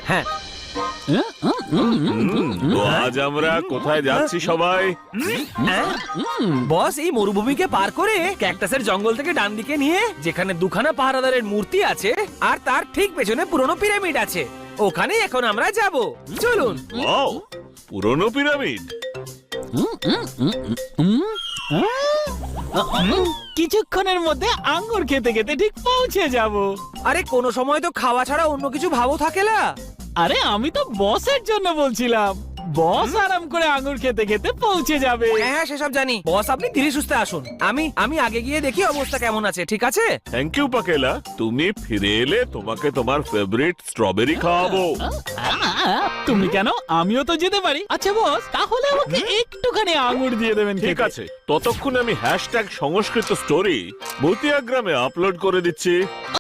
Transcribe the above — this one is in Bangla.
হ্যাঁ, তো আজ আমরা কোথায় যাচ্ছি সবাই? বস এই মরুভূমিকে পার করে ক্যাকটাসের জঙ্গল থেকে ডান দিকে নিয়ে যেখানে দুখানা পাহারাদারের মূর্তি আছে আর তার ঠিক পেছনে পুরনো পিরামিড আছে, ওখানে এখন আমরা যাব। চলুন। ওয়াও, পুরনো পিরামিড। কিছুক্ষণের মধ্যে আঙ্গুর খেতে খেতে ঠিক পৌঁছে যাব। আরে কোনো সময় তো খাওয়া ছাড়া অন্য কিছু ভাবও থাকে না। আরে আমি তো বসের জন্য বলছিলাম, বস আরাম করে আঙ্গুর খেতে খেতে পৌঁছে যাবে। হ্যাঁ সেসব জানি বস, আপনি ধীরে সুস্থে আসুন। আমি আগে গিয়ে দেখি অবস্থা কেমন আছে, ঠিক আছে? থ্যাংক ইউ পাকেলা, তুমি ফিরে এলে তোমাকে তোমার ফেভারিট স্ট্রবেরি খাওয়াবো। তুমি কেন, আমিও তো যেতে পারি। আচ্ছা বস, তাহলে আমাকে একটুখানি আঙ্গুর দিয়ে দেবেন। ঠিক আছে, ততক্ষণে আমি #সংস্কৃত স্টোরি ভুতিয়া গ্রামে আপলোড করে দিচ্ছি।